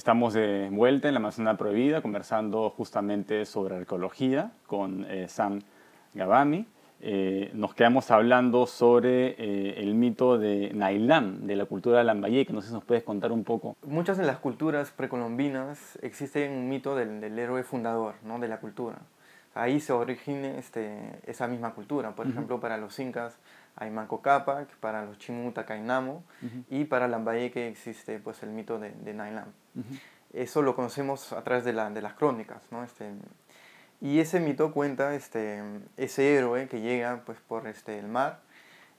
Estamos de vuelta en la Amazonía Prohibida conversando justamente sobre arqueología con Sam Gabami. Nos quedamos hablando sobre el mito de Nailam, de la cultura de Lambayeque. No sé si nos puedes contar un poco. Muchas de las culturas precolombinas existe un mito del héroe fundador, ¿no?, de la cultura. Ahí se origina esa misma cultura. Por ejemplo, para los incas hay Manco Cápac, para los Chimuta Cainamo, y para Lambayeque existe pues, el mito de Nailam. Eso lo conocemos a través de las crónicas, ¿no? Y ese mito cuenta ese héroe que llega pues, por el mar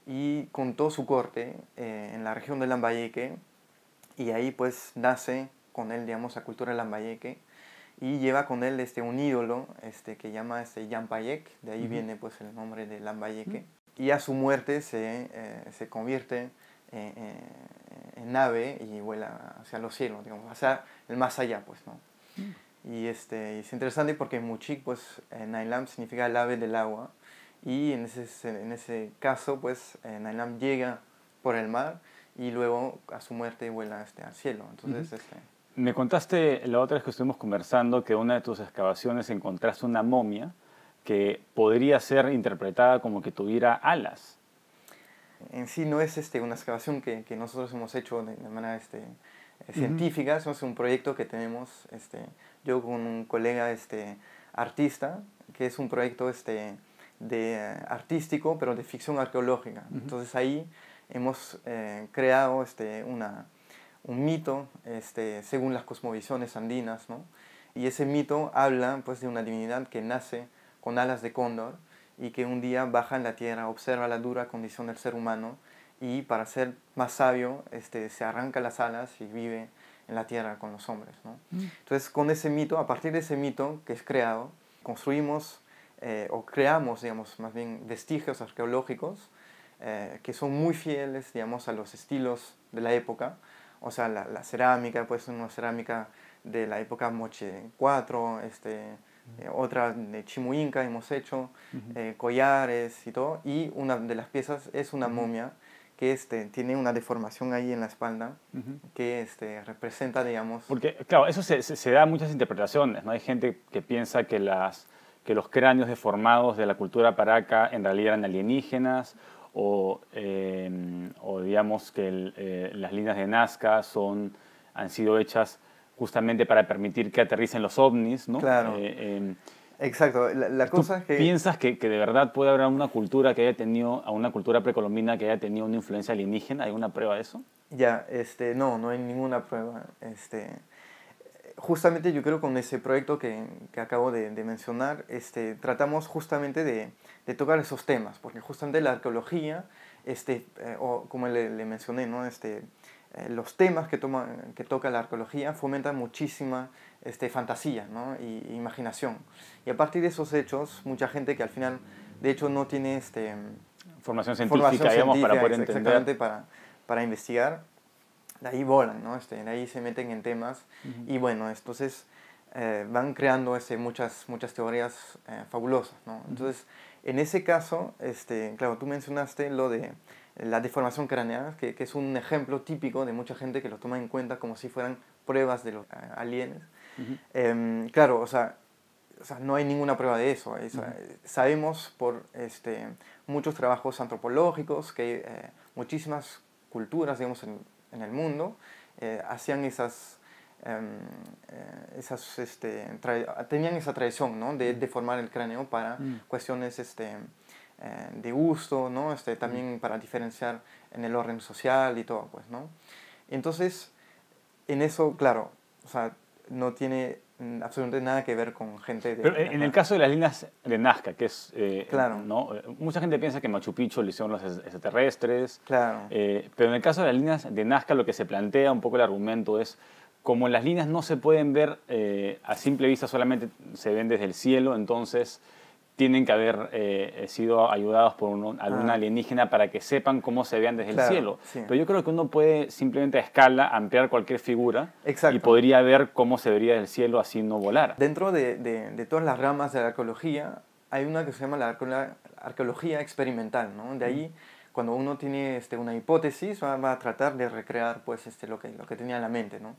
y con todo su corte en la región de Lambayeque, y ahí pues nace con él, digamos, la cultura de Lambayeque, y lleva con él un ídolo que llama Yampayek, de ahí viene pues el nombre de Lambayeque, y a su muerte se convierte en nave y vuela hacia los cielos, digamos, hacia el más allá, pues, ¿no? Y es interesante porque Muchik, pues, Nailam significa el ave del agua, y en ese caso, pues, Nailam llega por el mar y luego a su muerte vuela al cielo. Entonces, Me contaste la otra vez que estuvimos conversando que en una de tus excavaciones encontraste una momia que podría ser interpretada como que tuviera alas. En sí no es una excavación que nosotros hemos hecho de manera científica, es un proyecto que tenemos yo con un colega artista, que es un proyecto artístico, pero de ficción arqueológica. Entonces ahí hemos creado un mito según las cosmovisiones andinas, ¿no? Y ese mito habla pues, de una divinidad que nace con alas de cóndor y que un día baja en la tierra, observa la dura condición del ser humano y para ser más sabio se arranca las alas y vive en la tierra con los hombres, ¿no? Entonces con ese mito, a partir de ese mito que es creado, construimos o creamos, digamos, más bien vestigios arqueológicos que son muy fieles, digamos, a los estilos de la época. O sea, la cerámica puede ser una cerámica de la época Moche 4, otra de Chimuinca hemos hecho, collares y todo, y una de las piezas es una momia que tiene una deformación ahí en la espalda que representa, digamos... Porque, claro, eso se da muchas interpretaciones, ¿no? Hay gente que piensa que los cráneos deformados de la cultura paraca en realidad eran alienígenas, o digamos que las líneas de Nazca han sido hechas justamente para permitir que aterricen los ovnis, ¿no? Claro, exacto. La cosa es que... ¿Piensas que de verdad puede haber una cultura que haya tenido, a una cultura precolombina que haya tenido una influencia alienígena? ¿Hay alguna prueba de eso? Ya, no hay ninguna prueba. Justamente yo creo con ese proyecto que acabo de mencionar, tratamos justamente de tocar esos temas, porque justamente la arqueología, o como le mencioné, ¿no? Los temas que toca la arqueología fomentan muchísima fantasía, ¿no? y imaginación. Y a partir de esos hechos, mucha gente que al final, de hecho, no tiene formación científica, digamos, para poder entender. Exactamente, para investigar, de ahí volan, ¿no? De ahí se meten en temas y bueno, entonces van creando muchas teorías fabulosas, ¿no? Entonces, en ese caso, claro, tú mencionaste lo de la deformación craneal, que es un ejemplo típico de mucha gente que lo toma en cuenta como si fueran pruebas de los alienes. Claro, o sea, no hay ninguna prueba de eso. Sabemos por muchos trabajos antropológicos que muchísimas culturas, digamos, en el mundo hacían tenían esa tradición, ¿no? de deformar el cráneo para cuestiones de gusto, ¿no? También para diferenciar en el orden social y todo, pues, ¿no? Entonces, en eso, claro, o sea, no tiene absolutamente nada que ver con gente de... Pero en el caso de las líneas de Nazca, que es... Claro. ¿no? Mucha gente piensa que Machu Picchu lo hicieron los extraterrestres. Claro. Pero en el caso de las líneas de Nazca, lo que se plantea un poco el argumento es, como las líneas no se pueden ver a simple vista, solamente se ven desde el cielo, entonces tienen que haber sido ayudados por alguna alienígena para que sepan cómo se vean desde el cielo. Sí. Pero yo creo que uno puede simplemente a escala ampliar cualquier figura. Exacto. Y podría ver cómo se vería desde el cielo así no volara. Dentro de todas las ramas de la arqueología hay una que se llama la arqueología experimental, ¿no? De ahí cuando uno tiene una hipótesis, va a tratar de recrear pues, lo que tenía en la mente, ¿no?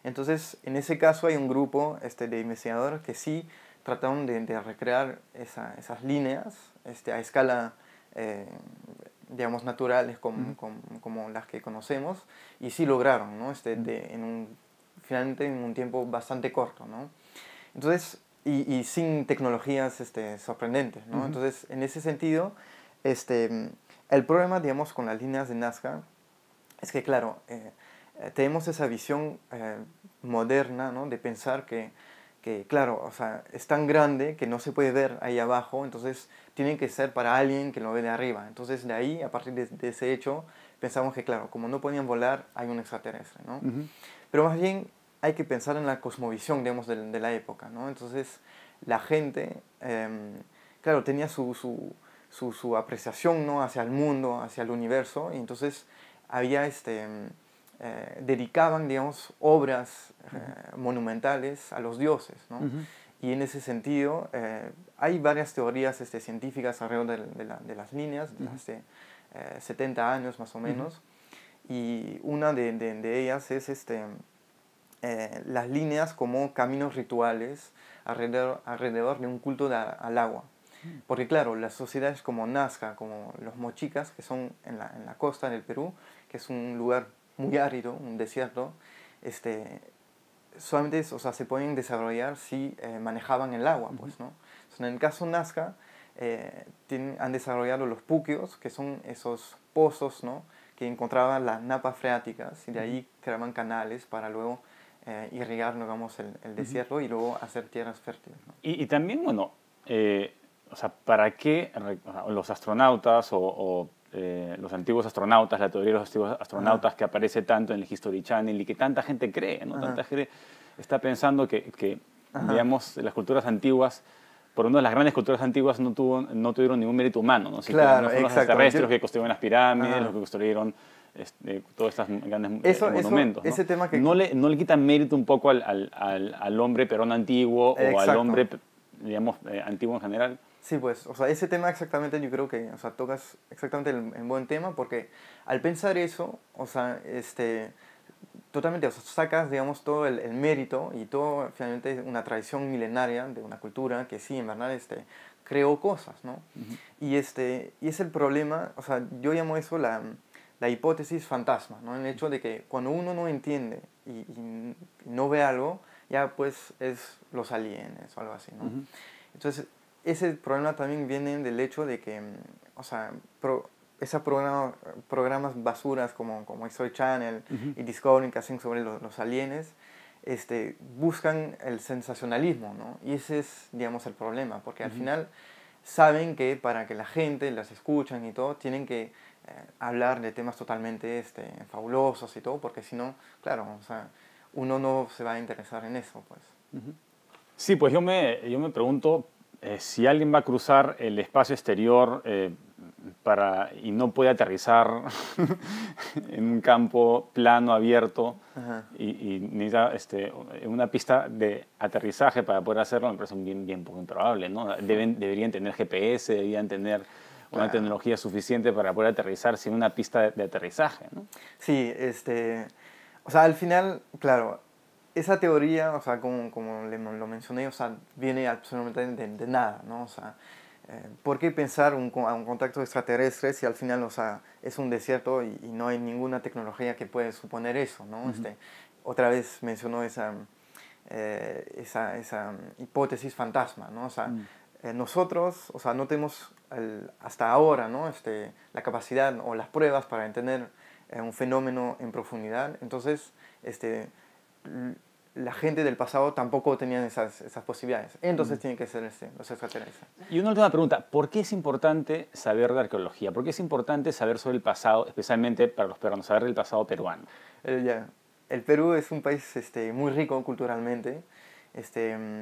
Entonces, en ese caso hay un grupo de investigadores que sí trataron de recrear esas líneas a escala, digamos, naturales como las que conocemos, y sí lograron, ¿no? Finalmente en un tiempo bastante corto, ¿no? Entonces, y sin tecnologías sorprendentes, ¿no? Entonces, en ese sentido, el problema, digamos, con las líneas de Nazca es que, claro, tenemos esa visión moderna, ¿no? De pensar que, claro, o sea, es tan grande que no se puede ver ahí abajo, entonces tiene que ser para alguien que lo ve de arriba. Entonces, de ahí, a partir de ese hecho, pensamos que, claro, como no podían volar, hay un extraterrestre, ¿no? Pero más bien hay que pensar en la cosmovisión, digamos, de la época, ¿no? Entonces, la gente, claro, tenía su apreciación, ¿no? Hacia el mundo, hacia el universo, y entonces había dedicaban, digamos, obras monumentales a los dioses, ¿no? Y en ese sentido, hay varias teorías científicas alrededor de las líneas, de hace 70 años más o menos, y una de ellas es las líneas como caminos rituales alrededor de un culto al agua. Porque claro, las sociedades como Nazca, como los mochicas, que son en la costa del Perú, que es un lugar muy árido, un desierto, solamente o sea, se pueden desarrollar si manejaban el agua, pues, ¿no? Entonces, en el caso Nazca, han desarrollado los puquios, que son esos pozos, ¿no? Que encontraban las napas freáticas y de ahí creaban canales para luego irrigar, digamos, el desierto y luego hacer tierras fértiles, ¿no? Y también, bueno, o sea, ¿para qué los astronautas los antiguos astronautas, la teoría de los antiguos astronautas que aparece tanto en el History Channel y que tanta gente cree, ¿no? Tanta gente está pensando que digamos, las culturas antiguas, por una de las grandes culturas antiguas no tuvieron ningún mérito humano, ¿no? Claro, no fueron los exacto. extraterrestres los que construyeron las pirámides, los que construyeron todos estos grandes monumentos, ¿no? Ese tema que... No le quitan mérito un poco al hombre peruano antiguo o al hombre, digamos, antiguo en general. Sí, pues, o sea, ese tema exactamente yo creo que, o sea, tocas exactamente el buen tema, porque al pensar eso, o sea, totalmente, o sea, sacas, digamos, todo el mérito y todo, finalmente, una tradición milenaria de una cultura que sí, en verdad, creó cosas, ¿no? Y es el problema, o sea, yo llamo eso la hipótesis fantasma, ¿no? El hecho de que cuando uno no entiende y no ve algo, ya pues es los aliens o algo así, ¿no? Entonces, ese problema también viene del hecho de que, o sea, esos programas basuras como History Channel y Discovery que hacen sobre los aliens, buscan el sensacionalismo, ¿no? Y ese es, digamos, el problema, porque al final saben que para que la gente las escuchen y todo, tienen que hablar de temas totalmente fabulosos y todo, porque si no, claro, o sea, uno no se va a interesar en eso, pues. Sí, pues yo me pregunto si alguien va a cruzar el espacio exterior y no puede aterrizar en un campo plano, abierto, y necesita una pista de aterrizaje para poder hacerlo, me parece bien poco improbable, ¿no? Deberían tener GPS, deberían tener una tecnología suficiente para poder aterrizar sin una pista de aterrizaje, ¿no? Sí, o sea, al final, claro, esa teoría, o sea, como lo mencioné, o sea, viene absolutamente de nada, ¿no? O sea, ¿por qué pensar a un contacto extraterrestre si al final, o sea, es un desierto y no hay ninguna tecnología que puede suponer eso, ¿no? Otra vez mencionó esa hipótesis fantasma, ¿no? O sea, nosotros, o sea, no tenemos hasta ahora, ¿no? La capacidad o las pruebas para entender un fenómeno en profundidad. Entonces, la gente del pasado tampoco tenían esas posibilidades. Entonces tienen que ser los extraterrestres. Y una última pregunta, ¿por qué es importante saber de arqueología? ¿Por qué es importante saber sobre el pasado, especialmente para los peruanos, saber del pasado peruano? El Perú es un país muy rico culturalmente.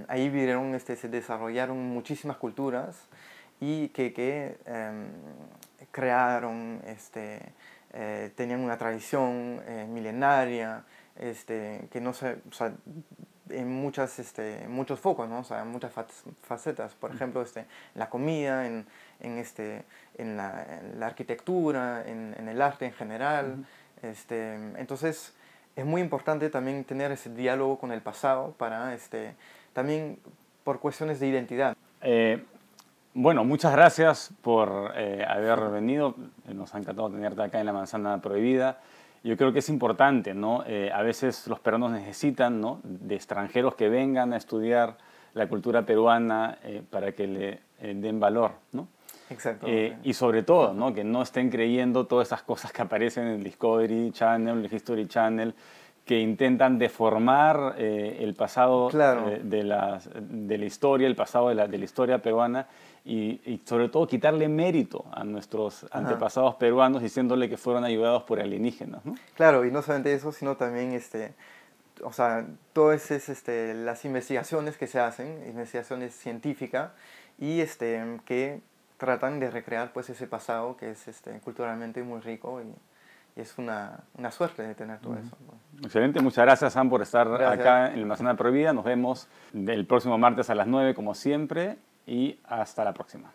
Ahí vivieron, se desarrollaron muchísimas culturas y que crearon, tenían una tradición milenaria, que no se, o sea, en muchos focos, ¿no? O sea, en muchas facetas. Por ejemplo, la comida, en la arquitectura, en el arte en general. Entonces, es muy importante también tener ese diálogo con el pasado para, también por cuestiones de identidad. Bueno, muchas gracias por haber venido. Nos ha encantado tenerte acá en La Manzana Prohibida. Yo creo que es importante, ¿no? A veces los peruanos necesitan, ¿no?, de extranjeros que vengan a estudiar la cultura peruana para que le den valor, ¿no? Exacto. Y sobre todo, ¿no?, que no estén creyendo todas esas cosas que aparecen en el Discovery Channel, el History Channel, que intentan deformar el pasado Claro. de la historia, el pasado de la historia peruana y sobre todo quitarle mérito a nuestros antepasados peruanos diciéndole que fueron ayudados por alienígenas, ¿no? Claro, y no solamente eso, sino también o sea, todas las investigaciones que se hacen, investigaciones científicas, y que tratan de recrear pues ese pasado que es culturalmente muy rico y es una suerte de tener todo eso, ¿no? Excelente, muchas gracias, Sam, por estar Gracias. acá en La Manzana Prohibida. Nos vemos el próximo martes a las 9 como siempre y hasta la próxima.